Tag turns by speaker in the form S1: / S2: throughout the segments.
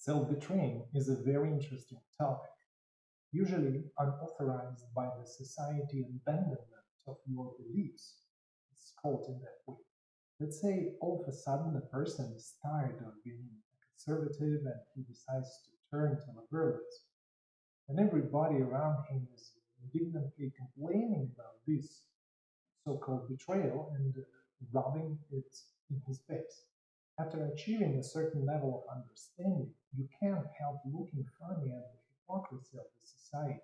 S1: Self-betraying is a very interesting topic, usually unauthorized by the society abandonment of your beliefs. It's called in that way. Let's say all of a sudden a person is tired of being a conservative and he decides to turn to liberalism. And everybody around him is indignantly complaining about this so-called betrayal and rubbing it in his face. After achieving a certain level of understanding, you can't help looking funny at the hypocrisy of the society.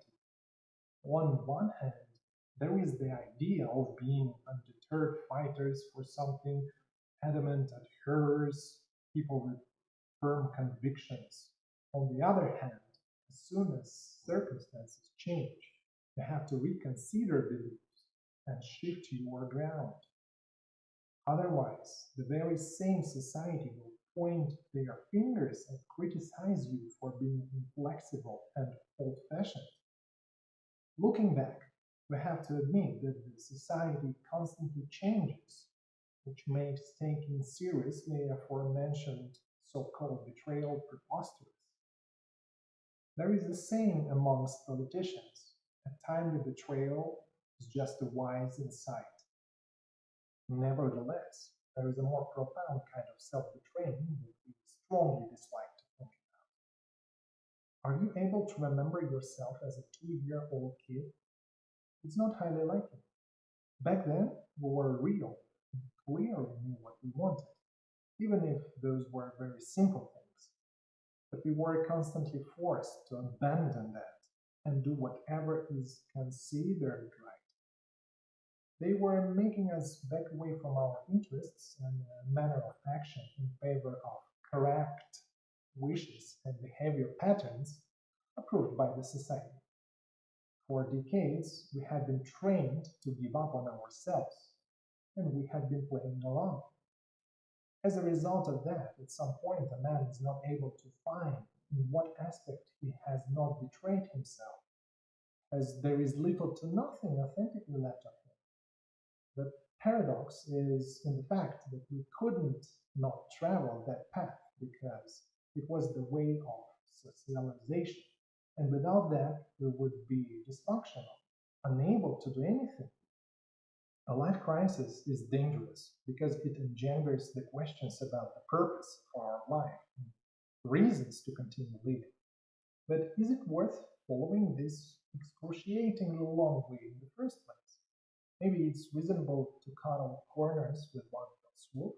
S1: On one hand, there is the idea of being undeterred fighters for something, adamant adherers, people with firm convictions. On the other hand, as soon as circumstances change, you have to reconsider beliefs and shift your ground. Otherwise, the very same society will point their fingers and criticize you for being inflexible and old fashioned. Looking back, we have to admit that the society constantly changes, which makes taking seriously aforementioned so called betrayal preposterous. There is a saying amongst politicians: a timely betrayal is just a wise insight. Nevertheless, there is a more profound kind of self-betraying that we strongly dislike to think about. Are you able to remember yourself as a 2-year-old kid? It's not highly likely. Back then, we were real and clearly knew what we wanted, even if those were very simple things. But we were constantly forced to abandon that and do whatever is considered right. They were making us back away from our interests and manner of action in favor of correct wishes and behavior patterns approved by the society. For decades, we had been trained to give up on ourselves, and we had been playing along. As a result of that, at some point, a man is not able to find in what aspect he has not betrayed himself, as there is little to nothing authentically left of him. The paradox is in the fact that we couldn't not travel that path because it was the way of socialization. And without that, we would be dysfunctional, unable to do anything. A life crisis is dangerous because it engenders the questions about the purpose of our life and reasons to continue living. But is it worth following this excruciatingly long way in the first place? Maybe it's reasonable to cut all corners with one fell swoop.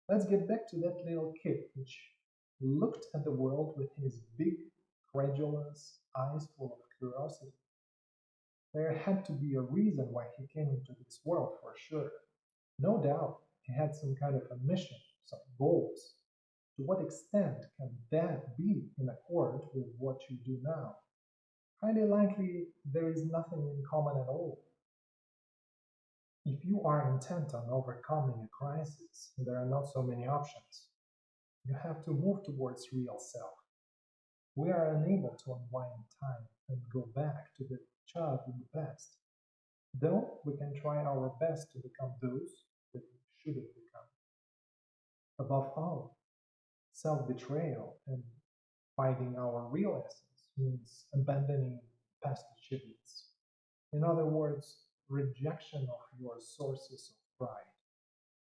S1: Let's get back to that little kid which looked at the world with his big, credulous eyes full of curiosity. There had to be a reason why he came into this world for sure. No doubt he had some kind of a mission, some goals. To what extent can that be in accord with what you do now? Highly likely there is nothing in common at all. If you are intent on overcoming a crisis, there are not so many options. You have to move towards real self. We are unable to unwind time and go back to the child in the past, though we can try our best to become those that we should have become. Above all, self-betrayal and finding our real essence means abandoning past achievements. In other words, rejection of your sources of pride.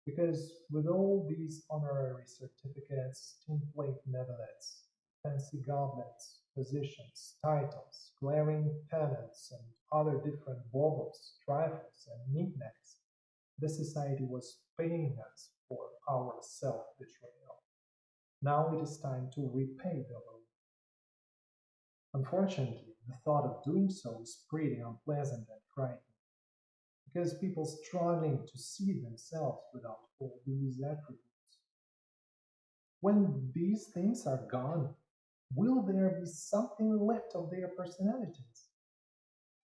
S1: Because with all these honorary certificates, tinplate medalets, fancy goblets, positions, titles, glaring pennants, and other different baubles, trifles, and knickknacks, the society was paying us for our self-betrayal. Now it is time to repay the loan. Unfortunately, the thought of doing so is pretty unpleasant and frightening, because people struggling to see themselves without all these attributes. When these things are gone, will there be something left of their personalities?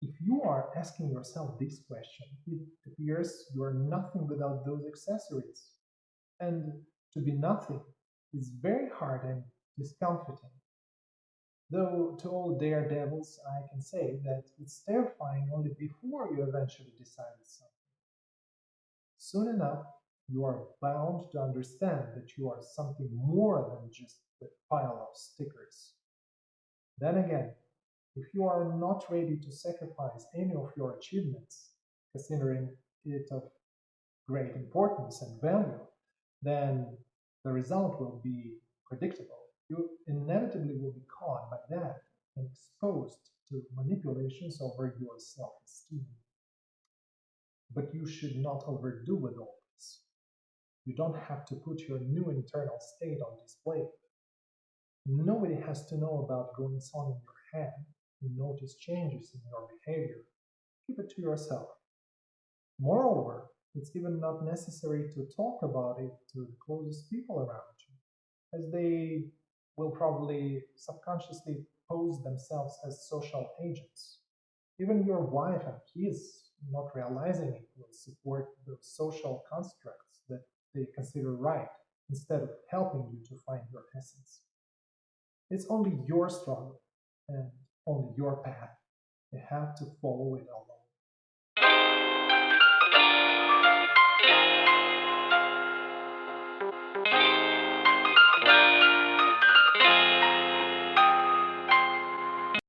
S1: If you are asking yourself this question, it appears you are nothing without those accessories. And to be nothing is very hard and discomforting. Though to all daredevils, I can say that it's terrifying only before you eventually decide something. Soon enough, You are bound to understand that you are something more than just a pile of stickers. Then again, if you are not ready to sacrifice any of your achievements, considering it of great importance and value, then the result will be predictable. You inevitably will be caught by that and exposed to manipulations over your self esteem. But you should not overdo with all this. You don't have to put your new internal state on display. Nobody has to know about goings on in your head and notice changes in your behavior. Keep it to yourself. Moreover, it's even not necessary to talk about it to the closest people around you, as they will probably subconsciously pose themselves as social agents. Even your wife and kids, not realizing it, will support the social constructs that they consider right instead of helping you to find your essence. It's only your struggle and only your path. You have to follow it alone.